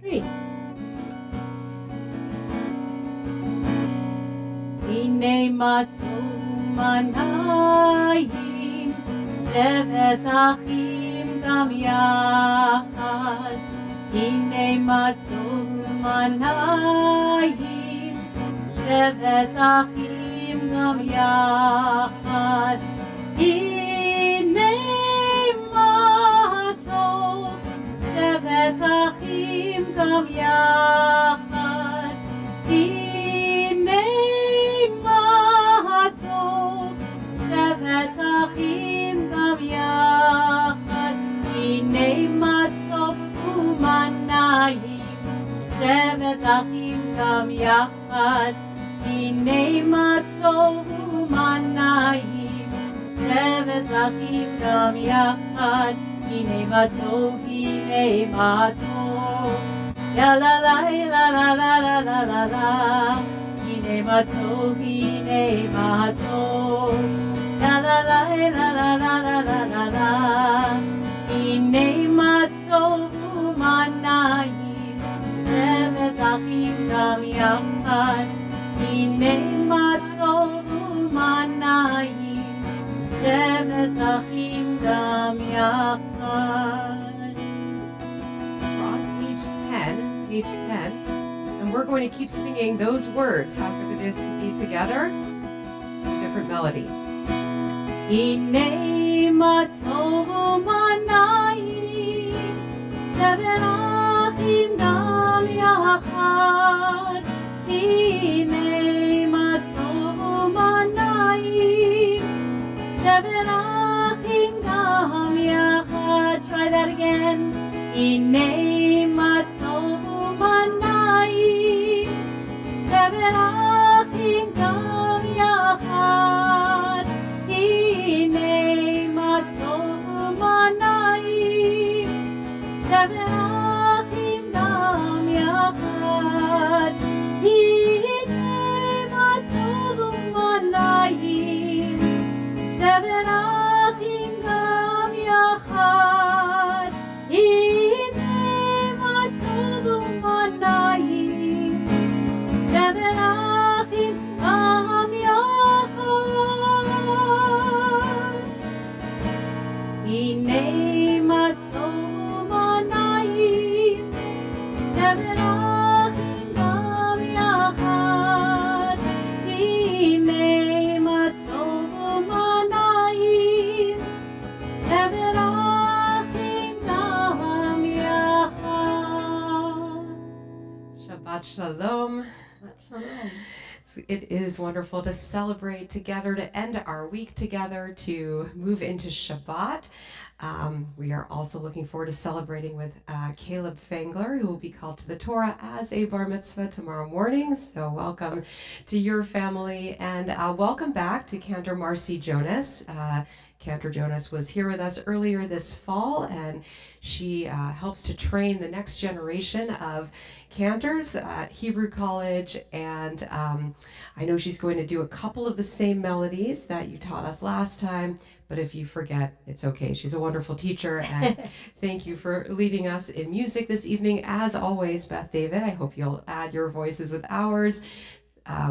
3. Hine ma tovu manayim, shevet achim gam yachad. Hine ma tovu manayim, shevet achim gam yachad. Hine ma tov, shevet achim gam yachad. Hine ma tov, shevet achim gam yachad. Hine ma tov umanayim, shevet achim gam yachad. Hine ma tov umanayim, shevet achim gam yachad. Hine ma tov, hine ma tov. Ya la la la la la la la la la. Hine ma tov, hine ma tov. Ya la la la la la la la la la. Hine ma tov umanayim, shevet achim gam yachad. Hine ma tov umanayim, shevet achim gam yachad. We're on page 10, and we're going to keep singing those words, how good it is to be together, in a different melody. Hine ma tov umanayim, shevet achim gam yachad. Hine ma tov umanayim, shevet achim gam yachad. Try that again. Hine ma tov umanayim, shevet achim gam yachad. Hine ma tov umanayim, shevet achim gam yachad. Hine ma tov umanayim, shevet achim gam yachad. Hine ma tov umanayim, shevet achim gam yachad. Hine ma tov umanayim, shevet achim gam yachad. Hine ma tov umanayim, shevet achim gam yachad. Shabbat Shalom. Shabbat Shalom. It is wonderful to celebrate together, to end our week together, to move into Shabbat. We are also looking forward to celebrating with Caleb Fangler, who will be called to the Torah as a bar mitzvah tomorrow morning. So welcome to your family, and welcome back to Cantor Marcy Jonas. Cantor Jonas was here with us earlier this fall, and she helps to train the next generation of cantors at Hebrew College, and I know she's going to do a couple of the same melodies that you taught us last time, but if you forget, it's okay. She's a wonderful teacher, and thank you for leading us in music this evening. As always, Beth David, I hope you'll add your voices with ours.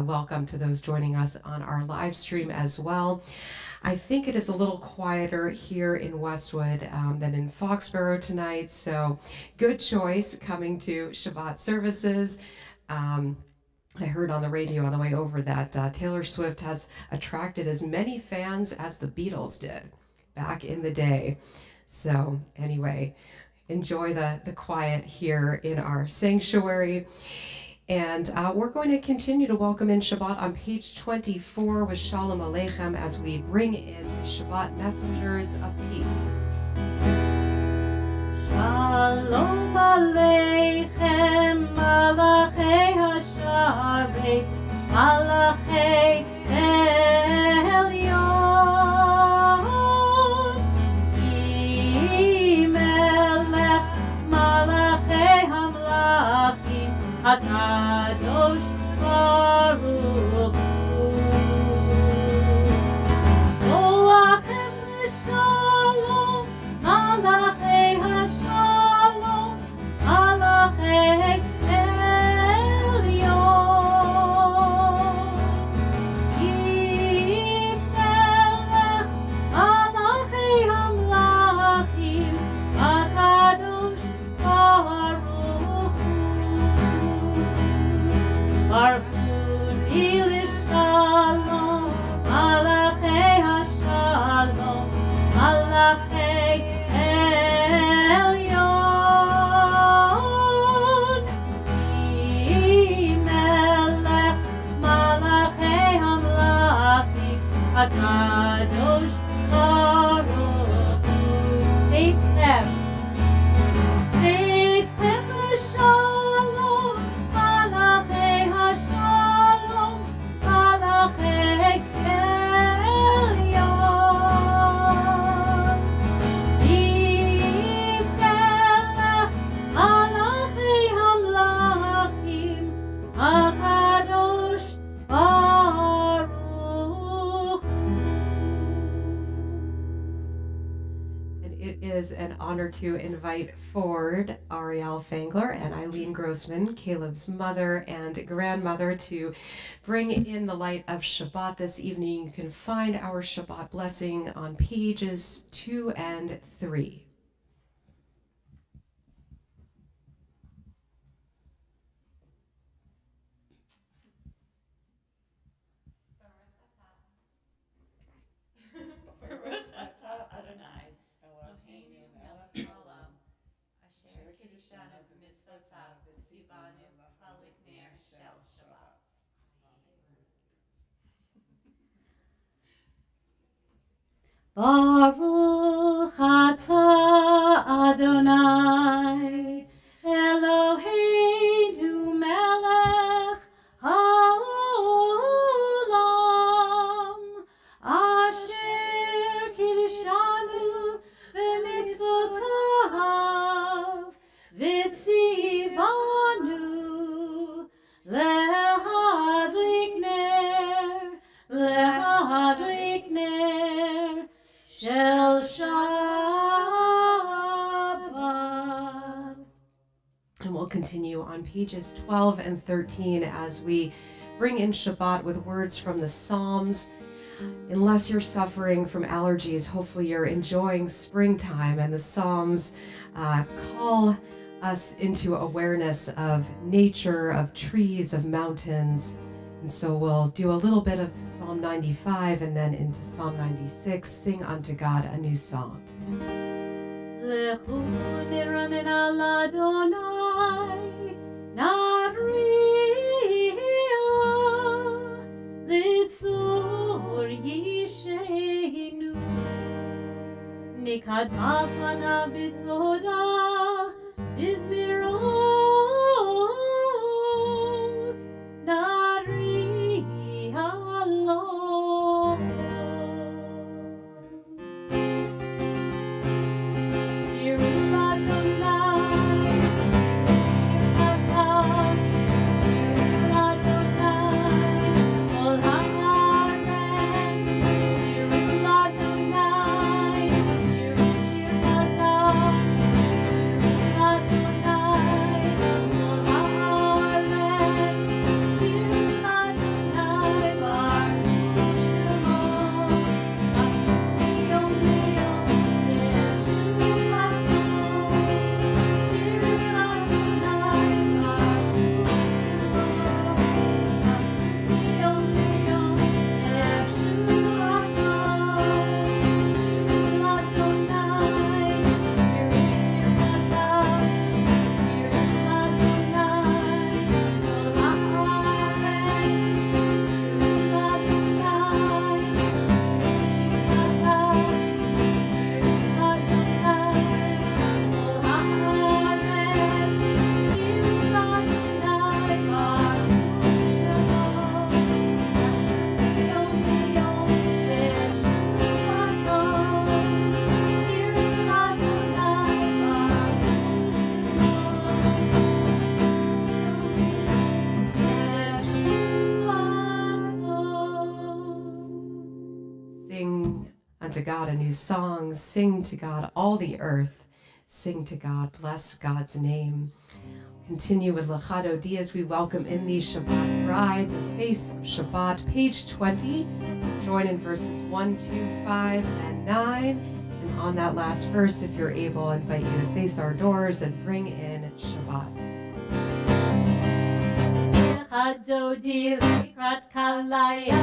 Welcome to those joining us on our live stream as well. I think it is a little quieter here in Westwood than in Foxborough tonight, so good choice coming to Shabbat services. I heard on the radio on the way over that Taylor Swift has attracted as many fans as the Beatles did back in the day. So anyway, enjoy the quiet here in our sanctuary. And we're going to continue to welcome in Shabbat on page 24 with Shalom Aleichem as we bring in the Shabbat messengers of peace. Shalom Aleichem, Malachei HaSharet, Malachei Elyon, Imelech, Malachei HaMlachim, HaKadosh Baruch Hu. Boachem l'shalom, Malachei HaShalom, Malachei Kadosh Baruch Hu. Seitzem Shalom, Malachei HaShalom, Malachei Elyon. Yimelech Malachei Hamlachim, HaKadosh Baruch Hu. And it is an honor to invite forward Ariel Fangler and Eileen Grossman, Caleb's mother and grandmother, to bring in the light of Shabbat this evening. You can find our Shabbat blessing on pages 2 and 3. Baruch atah Adonai Eloheinu melech haolam asher kiddushanu b'mitzvotav v'tzivanu lehadlik ner shel Shabbat. And we'll continue on pages 12 and 13 as we bring in Shabbat with words from the Psalms. Unless you're suffering from allergies, hopefully you're enjoying springtime, and the Psalms call us into awareness of nature, of trees, of mountains. And so we'll do a little bit of Psalm 95 and then into Psalm 96, Sing unto God a new song. Lechu niramen al Adonai, nariah, litzur yishenu, nikad mafana b'toda, bizmirot, nariah lo. Sing unto God a new song. Sing to God all the earth. Sing to God. Bless God's name. Continue with Lechado D as we welcome in the Shabbat bride, the face of Shabbat, page 20. Join in verses 1, 2, 5, and 9. And on that last verse, if you're able, I invite you to face our doors and bring in Shabbat. Lechado D likrat kalaya.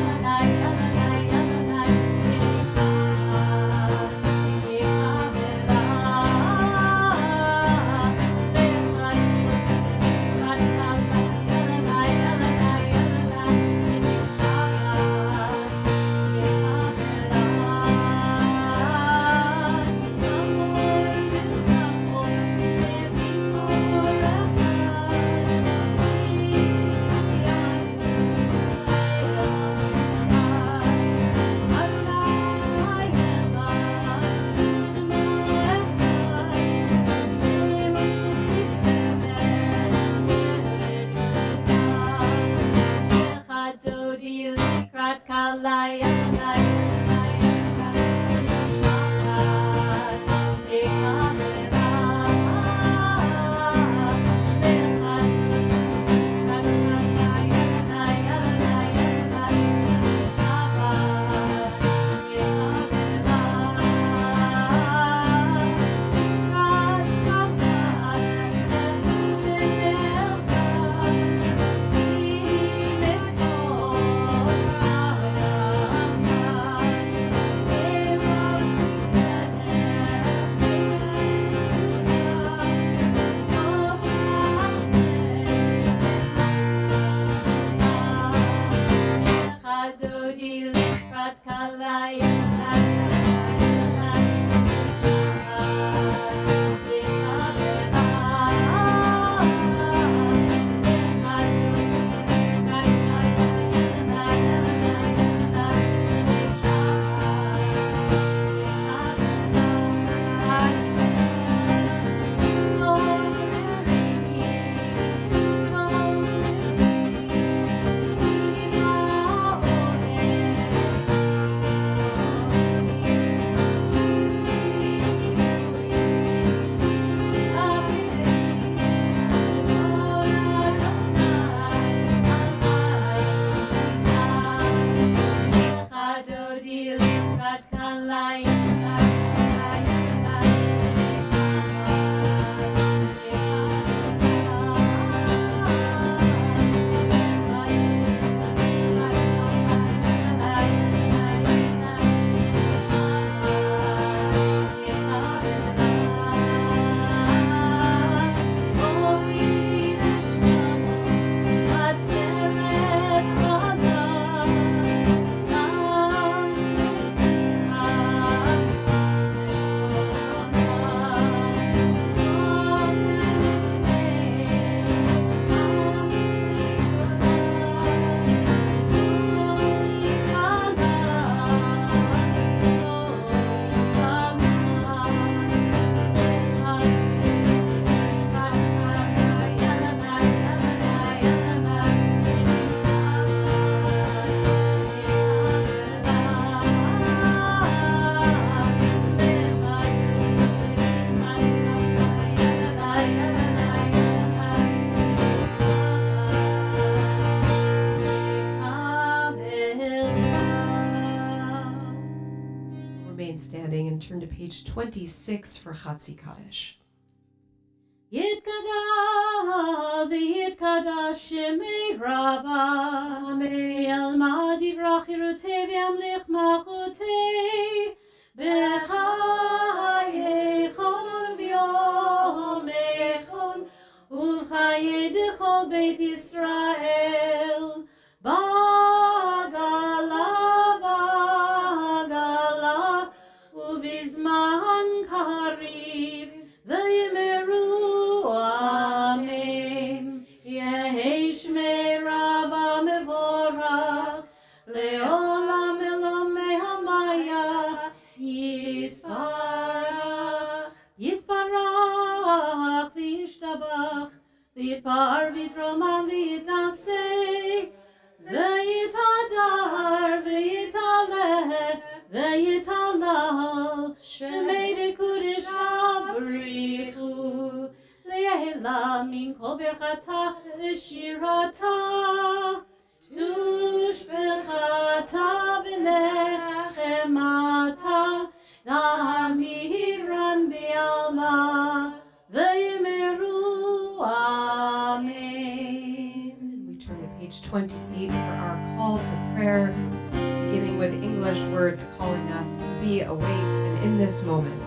Remain standing and turn to page 26 for Chatzi Kaddish. Yitkadal v'yitkadash shemei Rabba. Amen. Yalmad yivrach yirutei v'yamlich malchutei. B'chayechon u'v'yomechon u'v'chayei d'chol Beit Yisrael. Bagala, bagala, u'v'zman kariv v'yimeru. Amen. Yehi shmei Rabba mevorach leolam elomei hamaya yitbarach yitbarach v'yishtabach v'yitpar v'yitromam v'yitnaseh v'yitadar v'yitaleh v'yitalal shemei dekudesh habrichu Le'ela min kol berchata v'shirata tushbechata v'nechemata damiran be'alma v'yimeru. Amen. We turn to page 28 for our call to prayer, beginning with English words calling us to be awake and in this moment.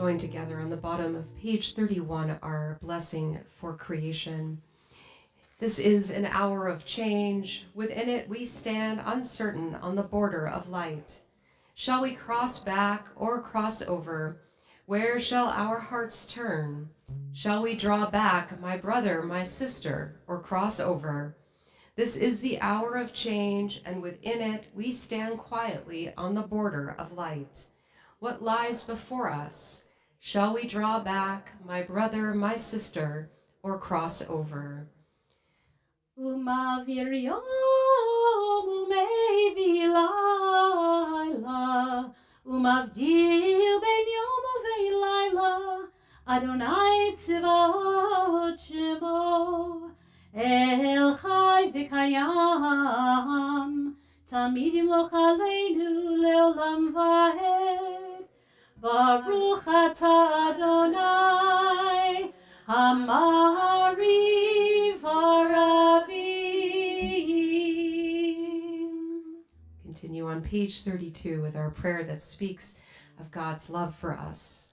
join together on the bottom of page 31, our blessing for creation. This is an hour of change. Within it, we stand uncertain on the border of light. Shall we cross back or cross over? Where shall our hearts turn? Shall we draw back, my brother, my sister, or cross over? This is the hour of change, and within it, we stand quietly on the border of light. What lies before us? Shall we draw back, my brother, my sister, or cross over? Umavir yom umevi laila, umavdil ben yom uvelayla, Adonai tzivot shemo, El chai v'kayam, Tamid yimloch aleinu leolam va'ed, Baruch atah Adonai, Hamari Varavim. Continue on page 32 with our prayer that speaks of God's love for us.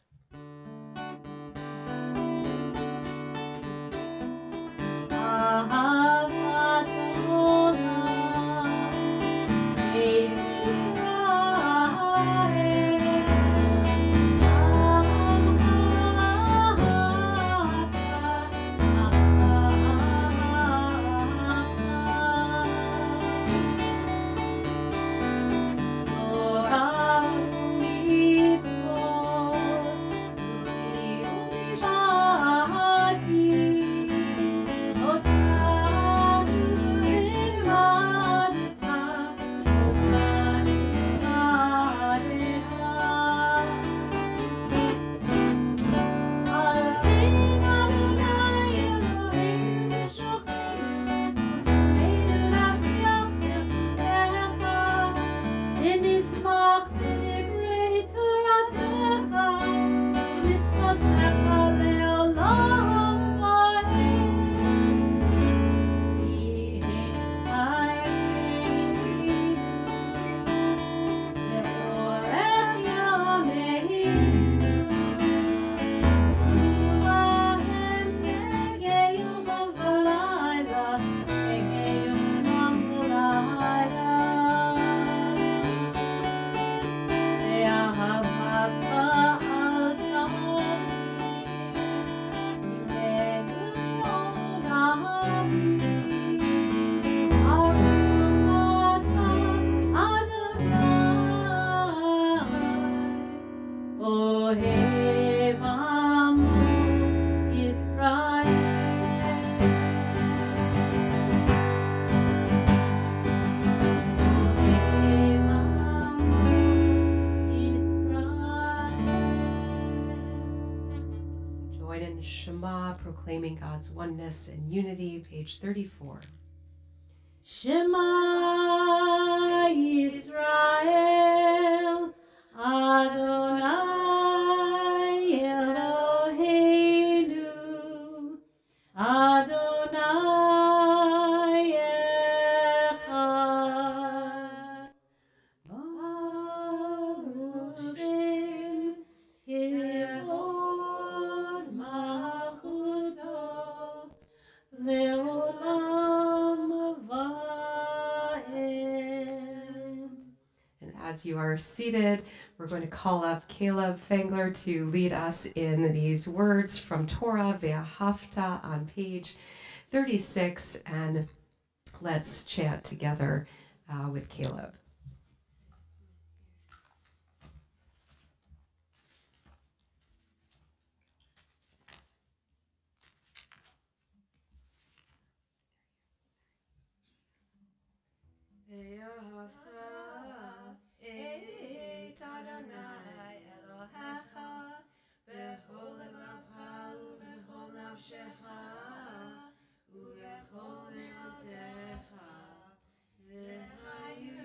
Ahavat Olam, Shema, proclaiming God's oneness and unity, page 34. Shema Yisrael, Adonai Eloheinu, Adonai Echad. Baruch Shem Kevod Malchuto Leolam Vaed. And as you are seated, we're going to call up Caleb Fengler to lead us in these words from Torah Ve'ahavta on page 36, and let's chant together with Caleb. Et Adonai Elohecha bechol levacha ubechol nafshecha ubechol me'odecha v'hayu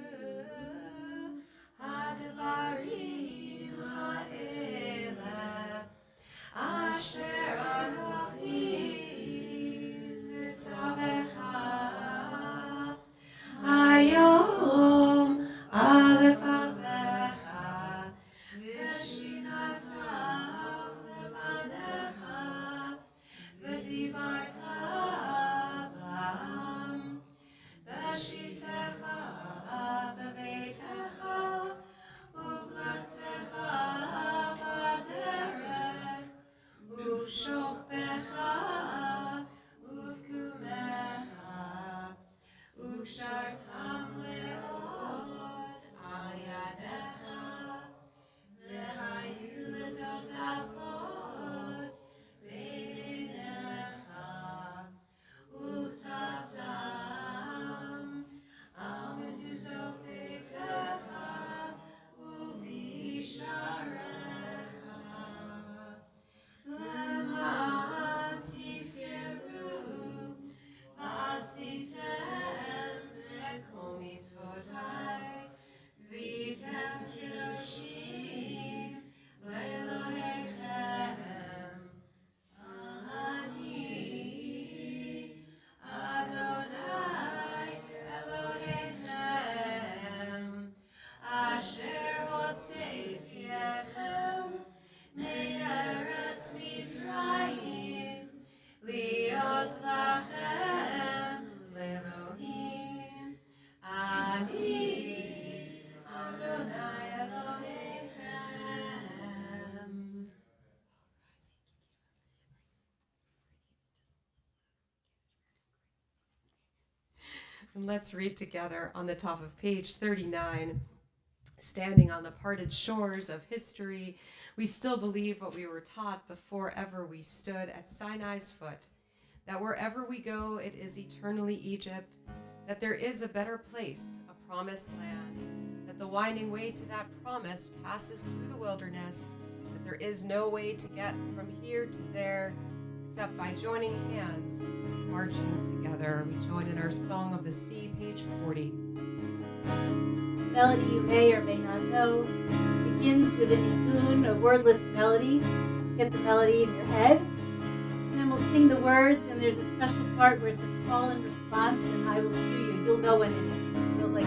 And let's read together on the top of page 39. Standing on the parted shores of history, we still believe what we were taught before ever we stood at Sinai's foot, that wherever we go, it is eternally Egypt, that there is a better place, a promised land, that the winding way to that promise passes through the wilderness, that there is no way to get from here to there except by joining hands, marching together. We join in our Song of the Sea, page 40. The melody you may or may not know begins with a nigun, a wordless melody. Get the melody in your head. And then we'll sing the words, and there's a special part where it's a call and response, and I will cue you. You'll know when it is. It feels like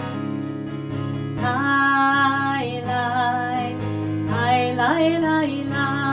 I lie, I lie, lie, lie.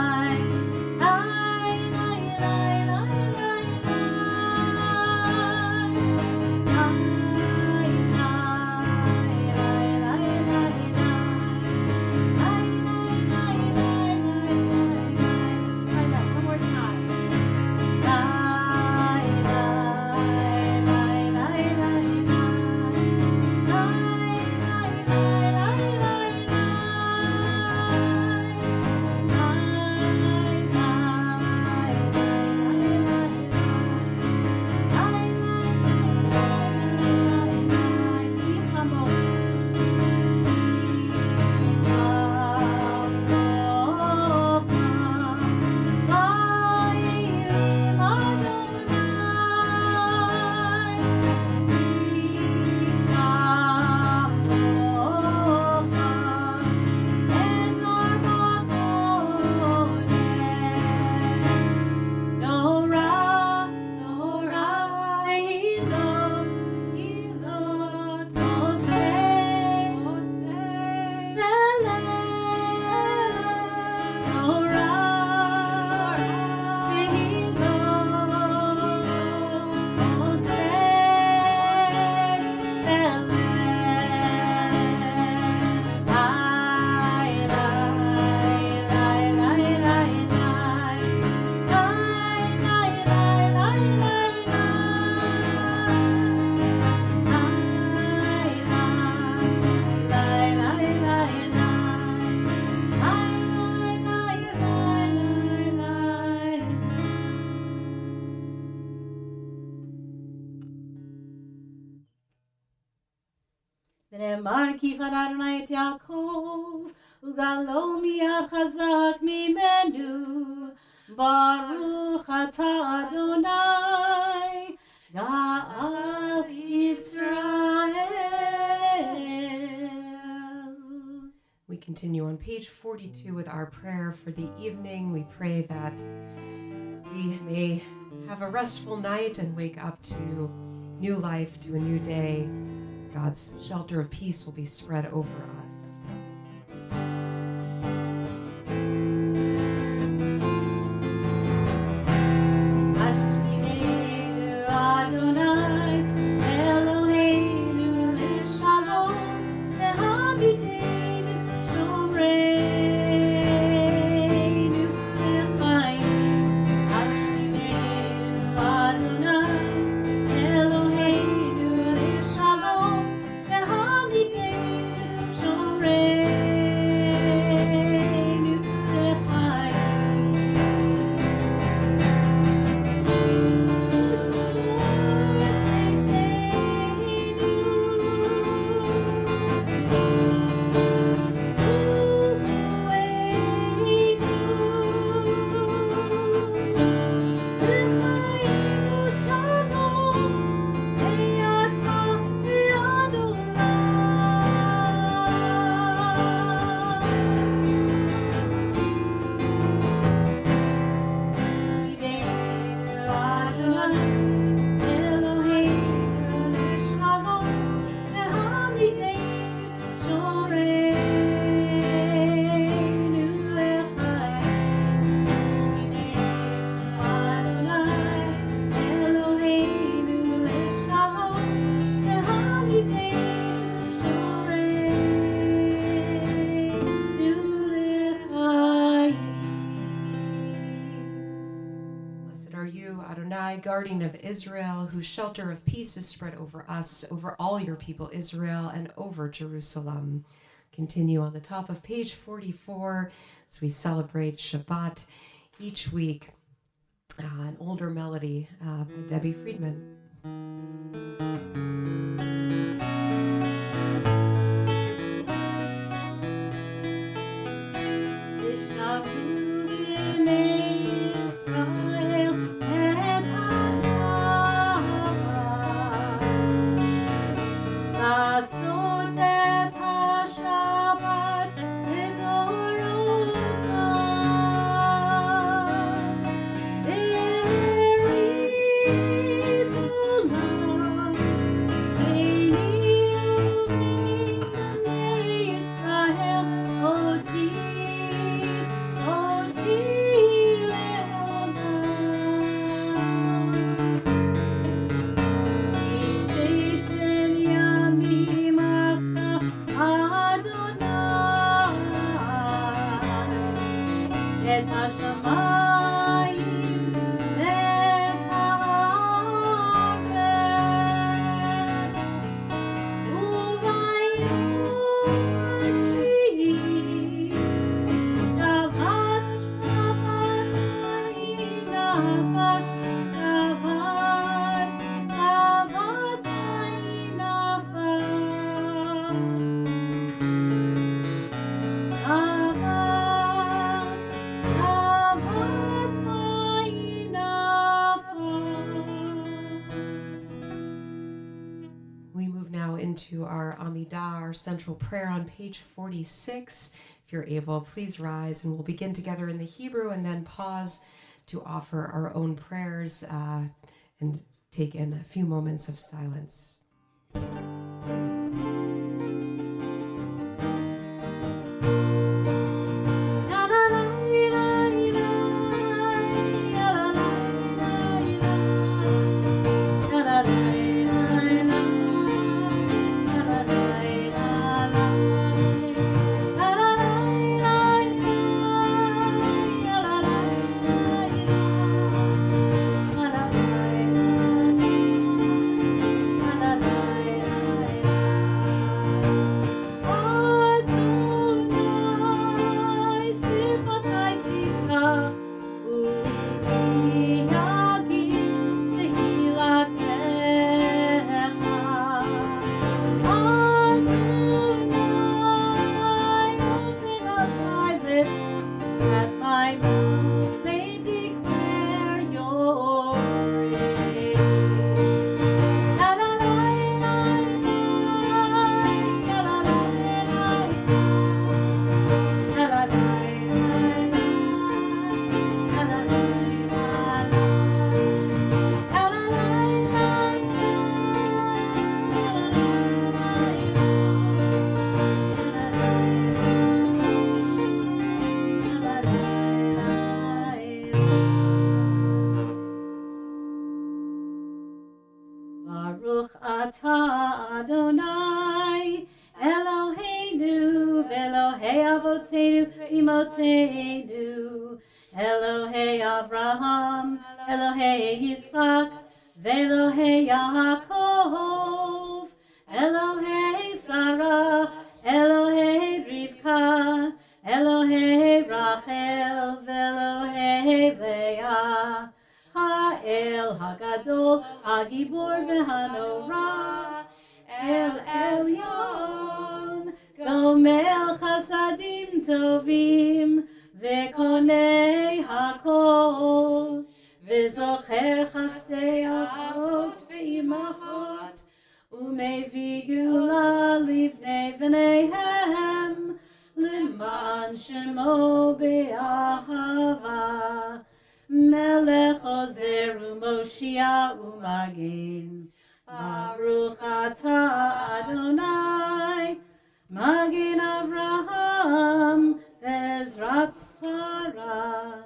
ונאמר כי יפן אדוני את יעקב, וגאלו מיד חזק ממנו. ברוך אתה אדוני, גאל ישראל. We continue on page 42 with our prayer for the evening. We pray that we may have a restful night and wake up to new life, to a new day. God's shelter of peace will be spread over us. Shalom, Adonai, guardian of Israel, whose shelter of peace is spread over us, over all your people Israel, and over Jerusalem. Continue on the top of page 44 as we celebrate Shabbat each week. An older melody by Debbie Friedman. To our Amidah, our central prayer on page 46. If you're able, please rise, and we'll begin together in the Hebrew and then pause to offer our own prayers and take in a few moments of silence. Baruch atah Adonai Eloheinu v'Elohei Avotenu v'Imotenu Elohei Avraham Elohei Yitzchak v'Elohei Yaakov Elohei Sarah Elohei Rivka Elohei Rachel v'Elohei Leah Ha'el Hagadol Hagibor v'Hanora El Elyon Gomel Chasadim Tovim V'Konei Hakol V'Zocher Chasdei Avot V'Imachot U'Mevi Gula Livnei V'neihem L'man Shemo Be'ahava Melech Ozer U'Moshia U'Magin Baruch atah Adonai Magin Avraham Ezrat Sarah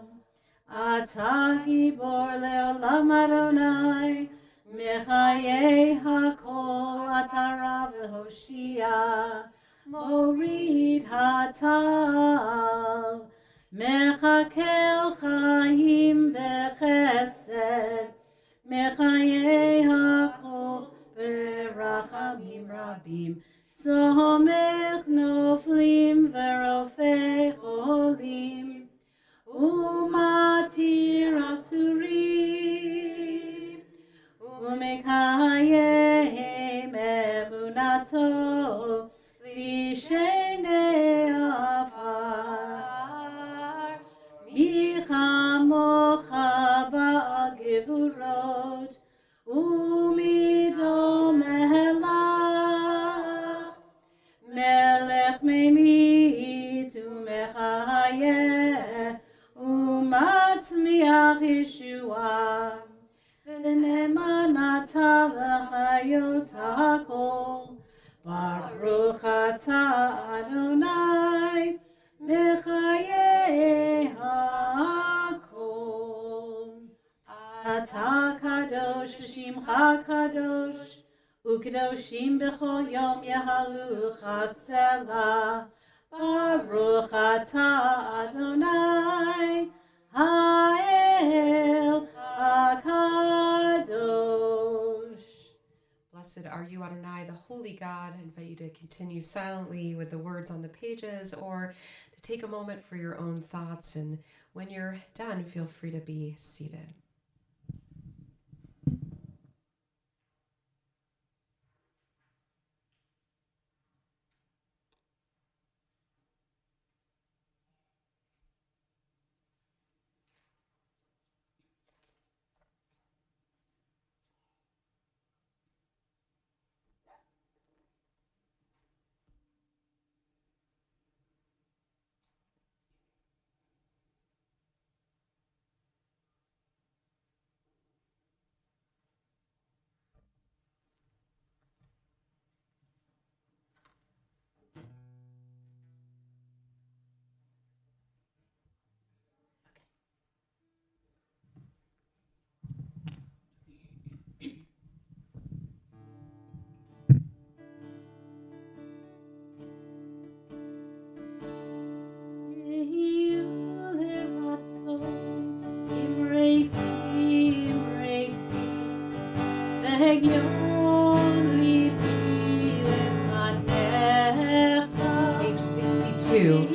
Atah Gibor Le'olam Adonai Mechayei Hakol Atah V'Hoshia Morid Hatal Mechakel Chaim Bechesed בחיי הכל ברחמים רבים, סומך נופלים ורופא חולים, ומתיר אסורים, ומקיים אמונתו לשני עפר. מי כמוך בעל גבורות, ומי דומה לך, מלך ממית ומחיה, ומצמיח ישועה, ונאמנת לחיות הכל. ברוך אתה אדוני בחיי הכל. אתה קדוש ושמך קדוש, וקדושים בכל יום יהלוך סלה. ברוך אתה אדוני האל הקדוש. Blessed are you, Adonai, the holy God. I invite you to continue silently with the words on the pages or to take a moment for your own thoughts. And when you're done, feel free to be seated. Page 62.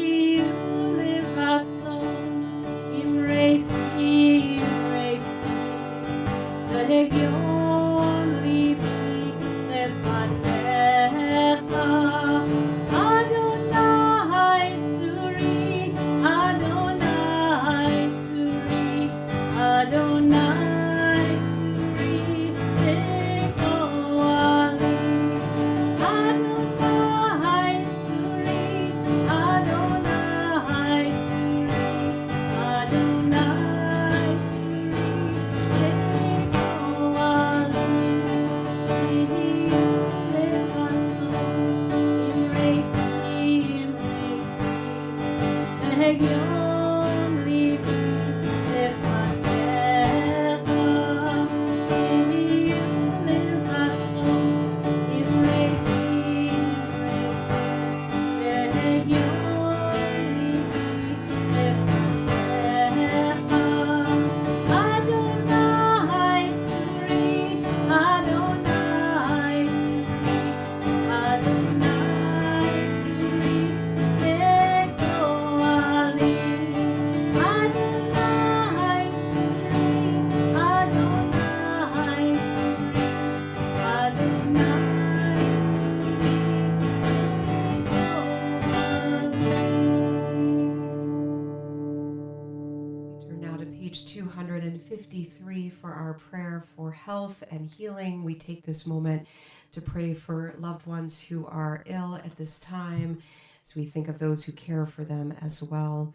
Page 253 for our prayer for health and healing. We take this moment to pray for loved ones who are ill at this time, as we think of those who care for them as well.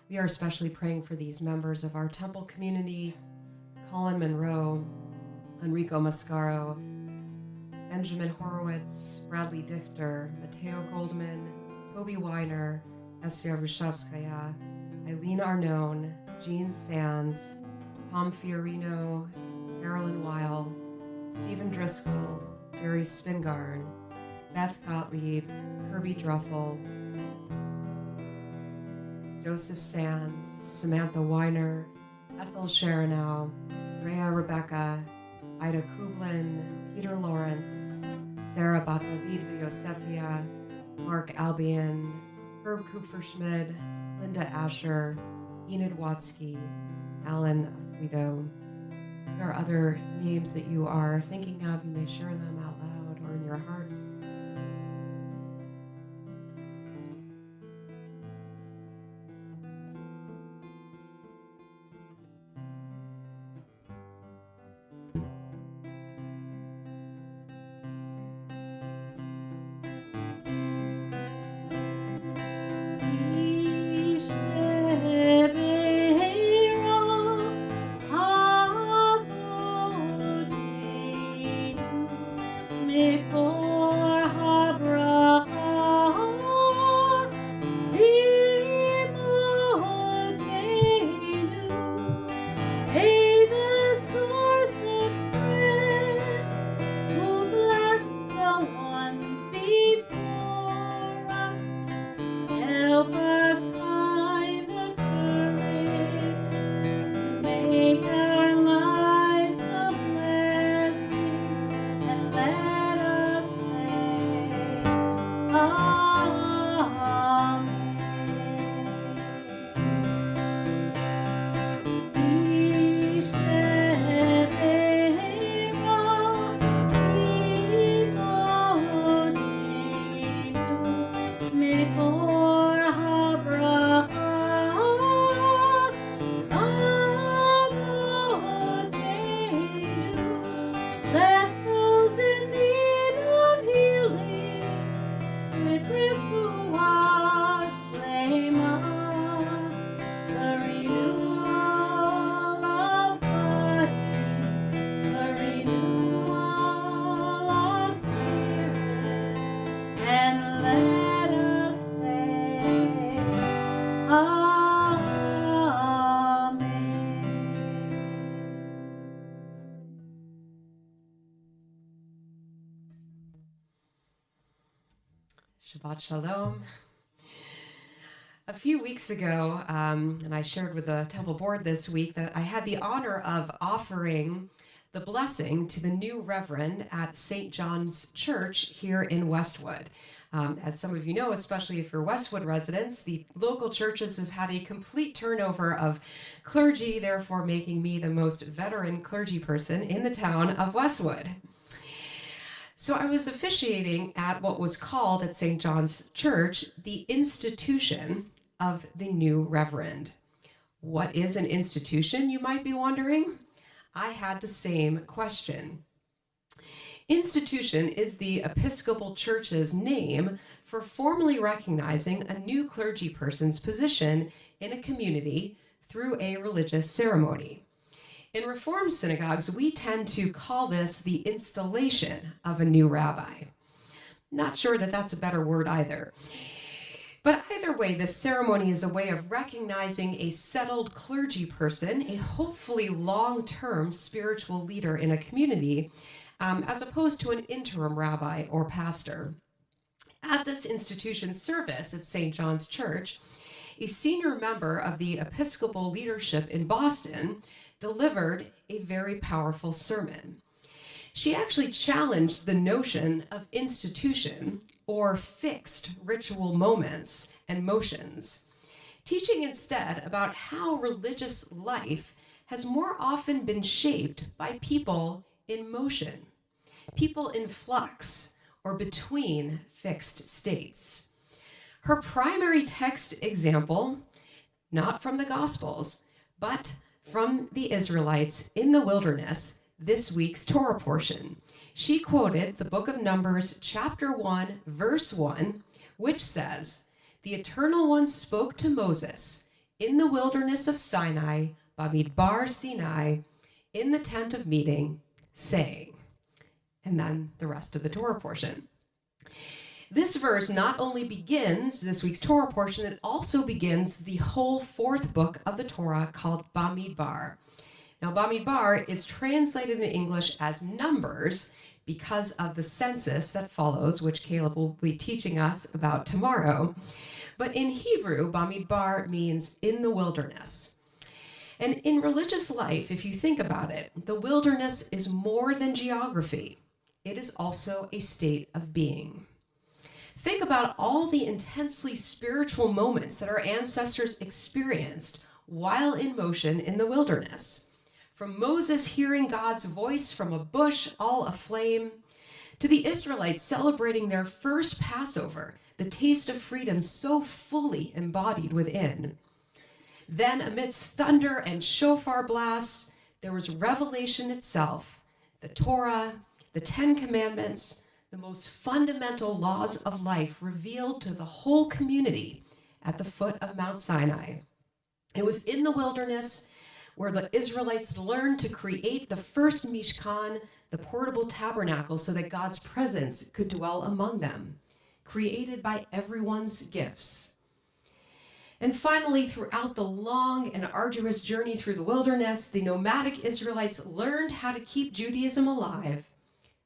We are especially praying for these members of our temple community: Colin Monroe, Enrico Mascaro, Benjamin Horowitz, Bradley Dichter, Mateo Goldman, Toby Weiner, Esther Rushavskaya, Eileen Arnone, Jean Sands, Tom Fiorino, Carolyn Weil, Stephen Driscoll, Barry Spingarn, Beth Gottlieb, Kirby Druffel, Joseph Sands, Samantha Weiner, Ethel Sharonow, Rhea Rebecca, Ida Kublin, Peter Lawrence, Sarah Bat David Yosefia, Mark Albion, Herb Kupferschmid, Linda Asher, Enid Watsky, Alan Aflido. If there are other names that you are thinking of, you may share them out loud or in your hearts. Shabbat Shalom. A few weeks ago, and I shared with the Temple Board this week that I had the honor of offering the blessing to the new Reverend at St. John's Church here in Westwood. As some of you know, especially if you're Westwood residents, the local churches have had a complete turnover of clergy, therefore making me the most veteran clergy person in the town of Westwood. So I was officiating at what was called at St. John's Church the institution of the new Reverend. What is an institution, you might be wondering? I had the same question. Institution is the Episcopal Church's name for formally recognizing a new clergy person's position in a community through a religious ceremony. In Reformed synagogues, we tend to call this the installation of a new rabbi. Not sure that that's a better word either. But either way, this ceremony is a way of recognizing a settled clergy person, a hopefully long-term spiritual leader in a community, as opposed to an interim rabbi or pastor. At this institution service at St. John's Church, a senior member of the Episcopal leadership in Boston delivered a very powerful sermon. She actually challenged the notion of institution or fixed ritual moments and motions, teaching instead about how religious life has more often been shaped by people in motion, people in flux or between fixed states. Her primary text example, not from the Gospels, but from the Israelites in the wilderness, this week's Torah portion. She quoted the book of Numbers, chapter 1, verse 1, which says, "The Eternal One spoke to Moses in the wilderness of Sinai, Bamidbar Sinai, in the tent of meeting, saying," and then the rest of the Torah portion. This verse not only begins this week's Torah portion, it also begins the whole fourth book of the Torah called Bamidbar. Now, Bamidbar is translated in English as Numbers because of the census that follows, which Caleb will be teaching us about tomorrow. But in Hebrew, Bamidbar means in the wilderness. And in religious life, if you think about it, the wilderness is more than geography. It is also a state of being. Think about all the intensely spiritual moments that our ancestors experienced while in motion in the wilderness. From Moses hearing God's voice from a bush all aflame, to the Israelites celebrating their first Passover, the taste of freedom so fully embodied within. Then, amidst thunder and shofar blasts, there was revelation itself, the Torah, the Ten Commandments, the most fundamental laws of life revealed to the whole community at the foot of Mount Sinai. It was in the wilderness where the Israelites learned to create the first Mishkan, the portable tabernacle, so that God's presence could dwell among them, created by everyone's gifts. And finally, throughout the long and arduous journey through the wilderness, the nomadic Israelites learned how to keep Judaism alive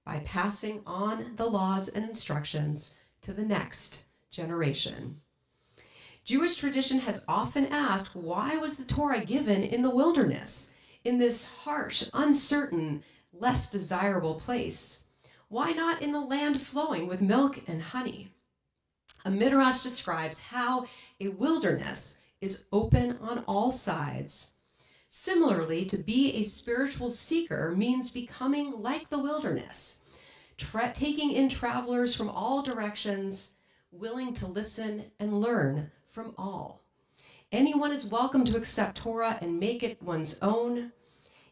by passing on the laws and instructions to the next generation. Jewish tradition has often asked, why was the Torah given in the wilderness, in this harsh, uncertain, less desirable place? Why not in the land flowing with milk and honey? A midrash describes how a wilderness is open on all sides. Similarly, to be a spiritual seeker means becoming like the wilderness, taking in travelers from all directions, willing to listen and learn from all. Anyone is welcome to accept Torah and make it one's own.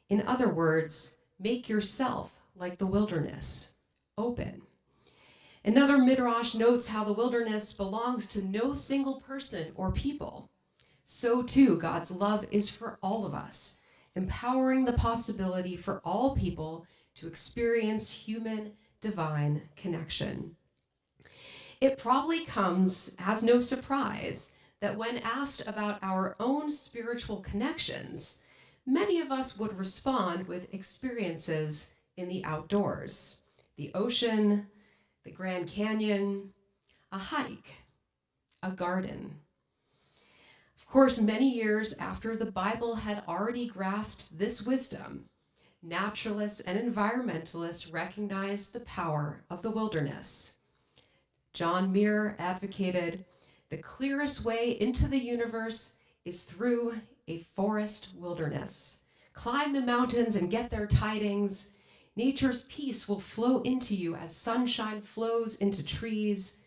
In other words, make yourself like the wilderness, open. Another midrash notes how the wilderness belongs to no single person or people. So too, God's love is for all of us, empowering the possibility for all people to experience human divine connection. It probably comes as no surprise that when asked about our own spiritual connections, many of us would respond with experiences in the outdoors, the ocean, the Grand Canyon, a hike, a garden. Of course, many years after the Bible had already grasped this wisdom, naturalists and environmentalists recognized the power of the wilderness. John Muir advocated, the clearest way into the universe is through a forest wilderness. Climb the mountains and get their tidings. Nature's peace will flow into you as sunshine flows into trees.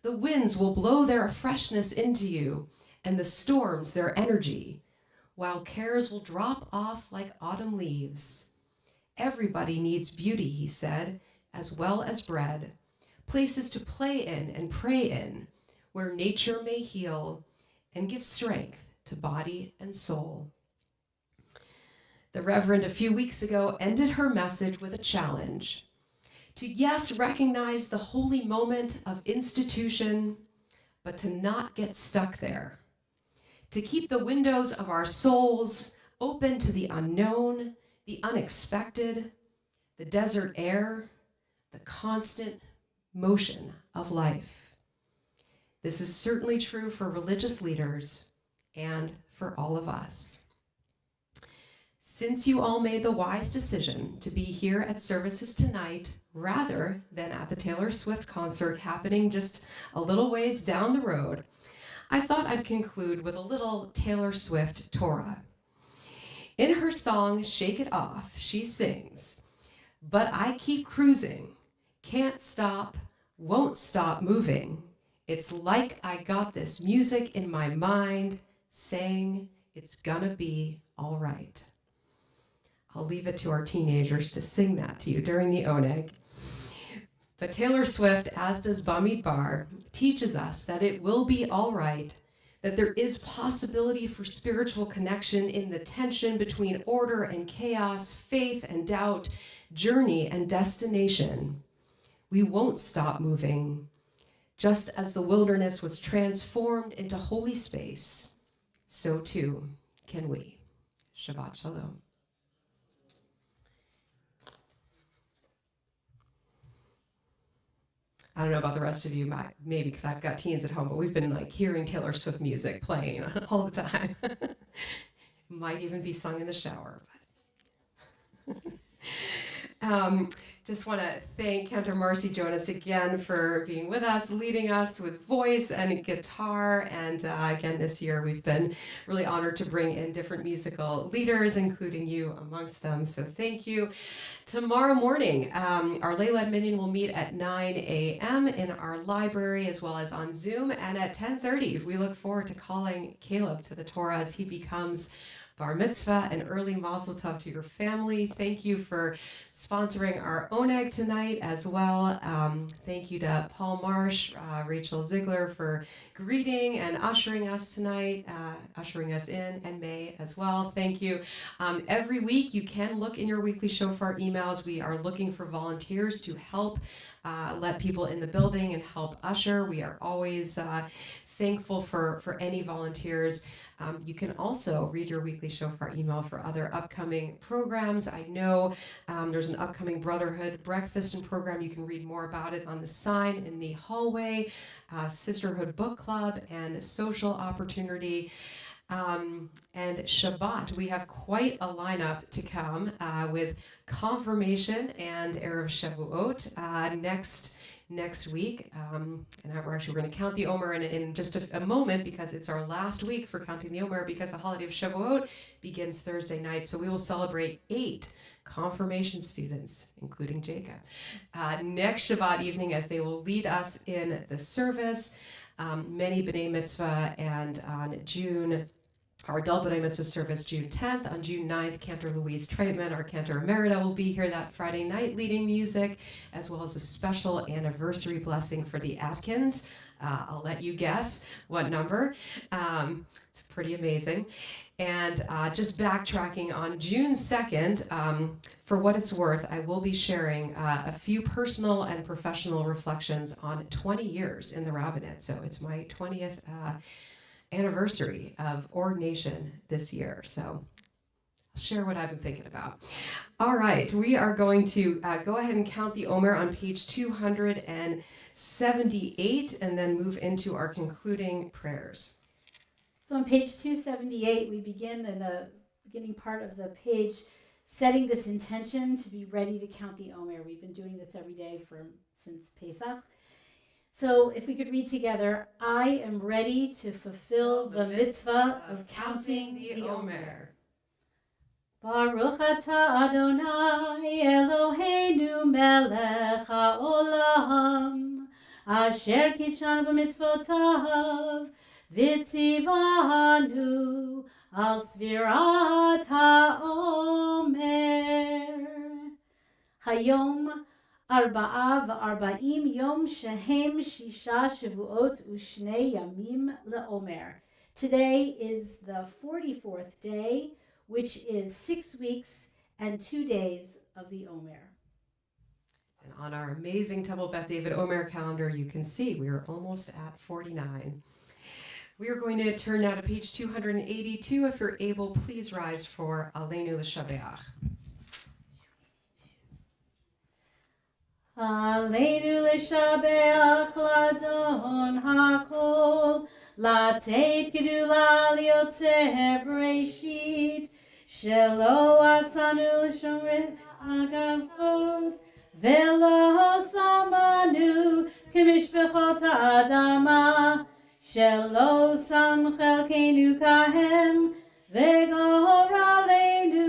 The winds will blow their freshness into you, and the storms their energy, while cares will drop off like autumn leaves. Everybody needs beauty, he said, as well as bread, places to play in and pray in, where nature may heal and give strength to body and soul. The Reverend a few weeks ago ended her message with a challenge to, yes, recognize the holy moment of institution, but to not get stuck there, to keep the windows of our souls open to the unknown, the unexpected, the desert air, the constant motion of life. This is certainly true for religious leaders and for all of us. Since you all made the wise decision to be here at services tonight rather than at the Taylor Swift concert happening just a little ways down the road, I thought I'd conclude with a little Taylor Swift Torah. In her song, Shake It Off, she sings, "But I keep cruising, can't stop, won't stop moving. It's like I got this music in my mind saying it's gonna be all right." I'll leave it to our teenagers to sing that to you during the Oneg. But Taylor Swift, as does Bamidbar, teaches us that it will be all right, that there is possibility for spiritual connection in the tension between order and chaos, faith and doubt, journey and destination. We won't stop moving. Just as the wilderness was transformed into holy space, so too can we. Shabbat Shalom. I don't know about the rest of you, maybe because I've got teens at home, but we've been like hearing Taylor Swift music playing all the time. Might even be sung in the shower. Just want to thank Cantor Marcy Jonas again for being with us, leading us with voice and guitar. And again, this year we've been really honored to bring in different musical leaders, including you amongst them. So thank you. Tomorrow morning, our Lay-Led Minion will meet at 9 a.m. in our library as well as on Zoom. And at 10:30, we look forward to calling Caleb to the Torah as he becomes Bar Mitzvah, and early Mazel Tov to your family. Thank you for sponsoring our Oneg tonight as well. Thank you to Paul Marsh, Rachel Ziegler for greeting and ushering us tonight, ushering us in, and May as well. Thank you. Every week you can look in your weekly shofar emails. We are looking for volunteers to help let people in the building and help usher. We are always thankful for any volunteers. You can also read your weekly shofar email for other upcoming programs. I know there's an upcoming Brotherhood breakfast and program. You can read more about it on the sign in the hallway, Sisterhood Book Club, and social opportunity. And Shabbat, we have quite a lineup to come with confirmation and Erev Shavuot next week. And we're actually going to count the Omer in just a moment because it's our last week for counting the Omer because the holiday of Shavuot begins Thursday night. So we will celebrate 8 confirmation students, including Jacob, next Shabbat evening as they will lead us in the service. Many B'nai Mitzvah, and on our adult B'nai Mitzvah service June 10th. On June 9th, Cantor Louise Treitman, our Cantor Emerita, will be here that Friday night leading music, as well as a special anniversary blessing for the Atkins. I'll let you guess what number. It's pretty amazing. And just backtracking, on June 2nd, for what it's worth, I will be sharing a few personal and professional reflections on 20 years in the rabbinate. So it's my 20th anniversary of ordination this year. So I'll share what I've been thinking about. All right, we are going to go ahead and count the Omer on page 278 and then move into our concluding prayers. So on page 278, we begin in the beginning part of the page setting this intention to be ready to count the Omer. We've been doing this every day since Pesach. So if we could read together, I am ready to fulfill the mitzvah of counting the Omer. Baruch atah Adonai Eloheinu melech haolam, asher kitshanu b'mitzvotav, v'tzivanu al svirat ha'omer. Hayom Arba'a v'arba'im yom shehem shisha shavuot u'shnei yamim le'omer. Today is the 44th day, which is 6 weeks and 2 days of the Omer. And on our amazing Temple Beth David Omer calendar, you can see we are almost at 49. We are going to turn now to page 282. If you're able, please rise for Aleinu L'Shabeach. Aleinu l'shabeach l'Adon hakol, לתת גדולה ליוצר בראשית, שלא עשנו לשומרי הגבעות, ולא שמנו כמשפחות האדמה, שלא שם חלקנו כהם, וגורלנו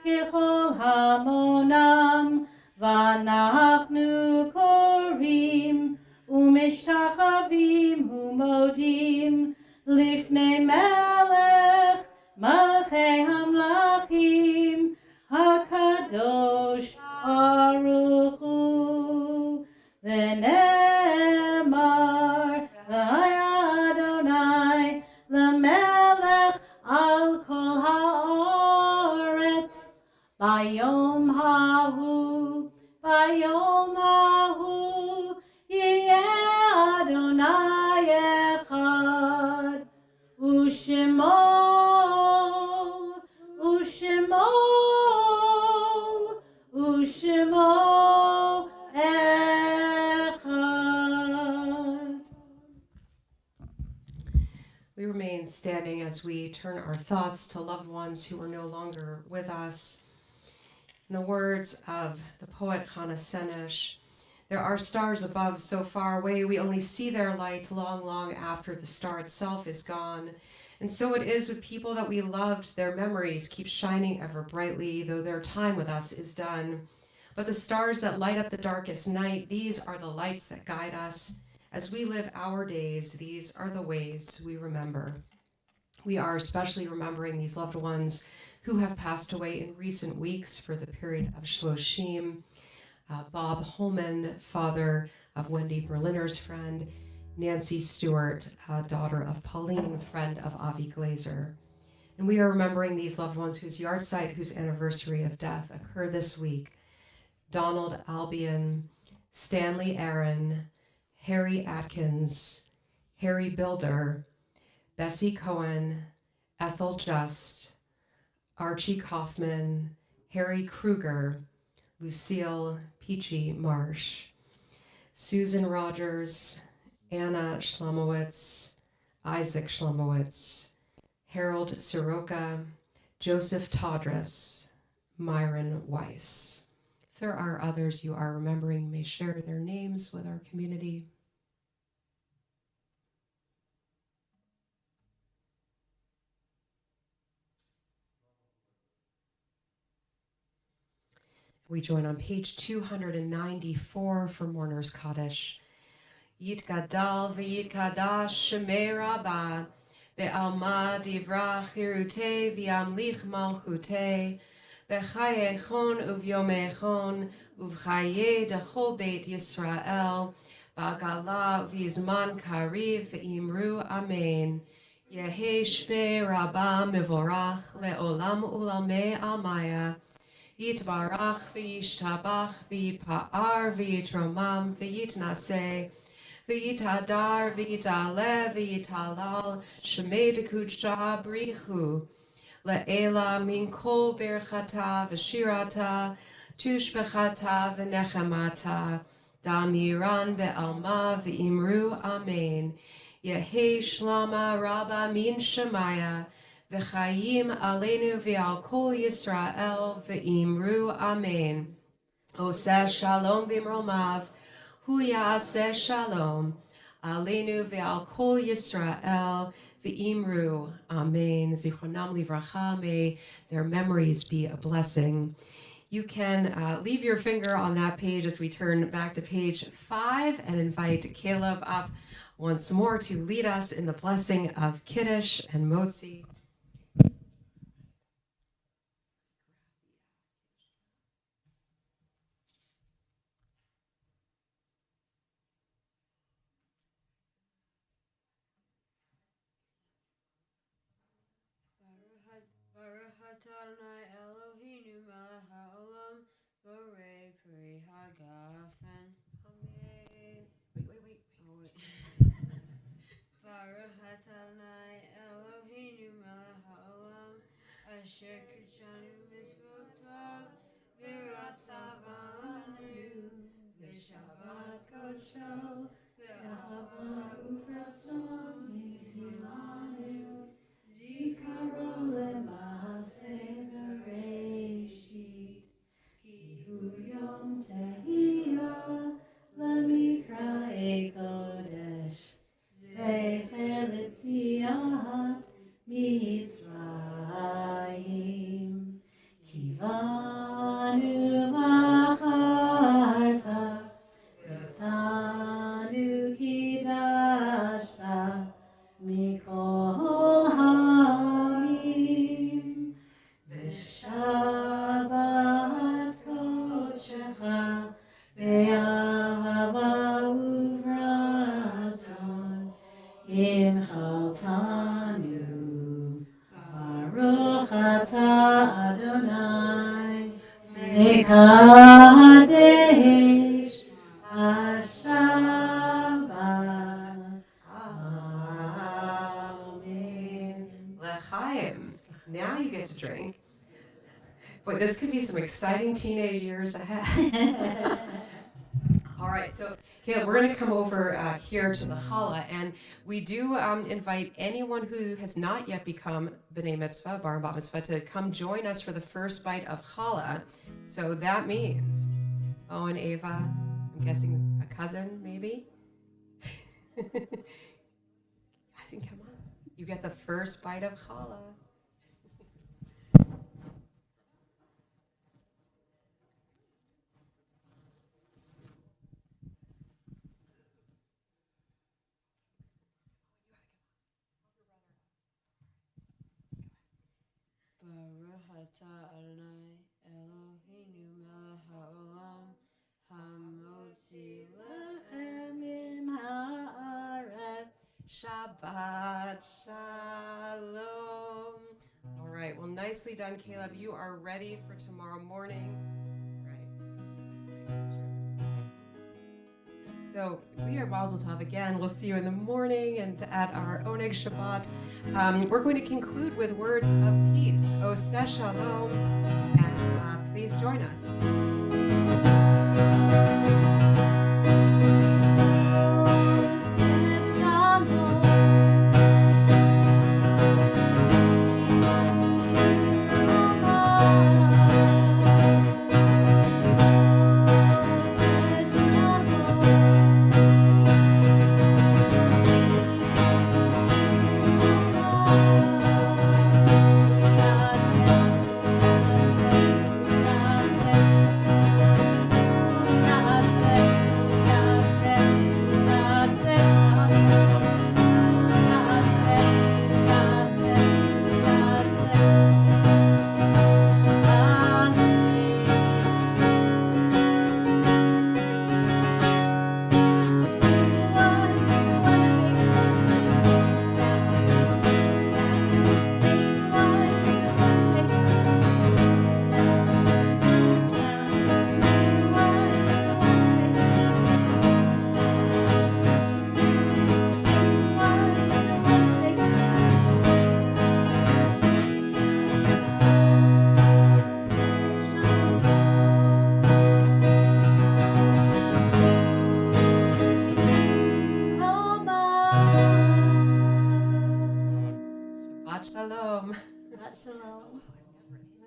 ככל המונם, ואנחנו קוראים ומשתחווים ומודים לפני מלך מלכי המלכים הקדוש ברוך הוא. ונאמר אדוני למלך על כל הארץ ביום ההוא ביום ההוא יהיה אדוני אחד ושמו אחד. We remain standing as we turn our thoughts to loved ones who are no longer with us. In the words of the poet Hannah Senesh, there are stars above so far away we only see their light long, long after the star itself is gone. And so it is with people that we loved. Their memories keep shining ever brightly, though their time with us is done. But the stars that light up the darkest night, these are the lights that guide us. As we live our days, these are the ways we remember. We are especially remembering these loved ones who have passed away in recent weeks for the period of Shloshim. Bob Holman, father of Wendy Berliner's friend, Nancy Stewart, daughter of Pauline, friend of Avi Glazer. And we are remembering these loved ones whose yahrzeit, whose anniversary of death occurred this week. Donald Albion, Stanley Aaron, Harry Atkins, Harry Bilder, Bessie Cohen, Ethel Just, Archie Kaufman, Harry Kruger, Lucille Peachy Marsh, Susan Rogers, Anna Schlomowitz, Isaac Schlomowitz, Harold Soroka, Joseph Todress, Myron Weiss. If there are others you are remembering, you may share their names with our community. We join on page 294 for Mourner's Kaddish. Yitgadal v'yitkadash shemei rabbah, be'alma divrach hirute v'yamlich malchute, b'chayechon uv'yomechon, uv'chaye dechol beit Yisrael, ba'gala v'izman kariv v'imru amen. Yehe shmei rabbah mevorach le'olam ulamei almaya, Yitbarach v'yishtabach v'yipa'ar v'yitromam v'yitnaseh v'yitadar v'yitale v'yitalal shemei dekudsha brichu le'ela min kol berchata v'shirata tushbechata v'nechemata damiran be'alma v'imru amen. Yehi shlama rabba min shemaya V'chayim aleinu v'al kol Yisrael v'imru amen. Oseh shalom b'mromav, hu ya'aseh shalom. Aleinu v'al kol Yisrael v'imru amen. Zichronam livracha, may their memories be a blessing. You can leave your finger on that page as we turn back to page 5 and invite Caleb up once more to lead us in the blessing of Kiddush and Motzi. Baruch Adonai Eloheinu melech haolam, borei pri hagafen. Amen. Wait. Oh, wait. Baruch Adonai Eloheinu melech haolam, asher kidshanu mitzvotav, v'ratzavanu, v'shabbat kodsho, v'ahava uvratzon v'chilanu, zikaro lema'aseh bereshit, ki hu yom tehillah lemikra'ei kodesh, zecher l'tziat Mitzrayim, kivanu v'acharta, v'tanu kidashta, mikol ha'amim, v'shabbat kodshecha, ve'ahava uvratzon, inchaltanu. Baruch atah Adonai, mekadesh hashabbat. Amen. L'chaim. Now you get to drink. Boy, this could be some exciting teenage years ahead. All right, so Caleb, we're going to come over here to the challah, and we do invite anyone who has not yet become B'nai Mitzvah, Bar and Bat Mitzvah, to come join us for the first bite of challah. So that means Bo and Ava, I'm guessing a cousin, maybe? Guys, come on. You get the first bite of challah. Baruch atah Adonai Eloheinu melech haolam hamotzi lechem min haaretz. Shabbat Shalom. All right, well, nicely done, Caleb. You are ready for tomorrow morning. Right. So we are Mazel Tov again. We'll see you in the morning and at our Oneg Shabbat. We're going to conclude with words of peace. Oseh Shalom. And please join us. Shabbat Shalom. Shabbat Shalom.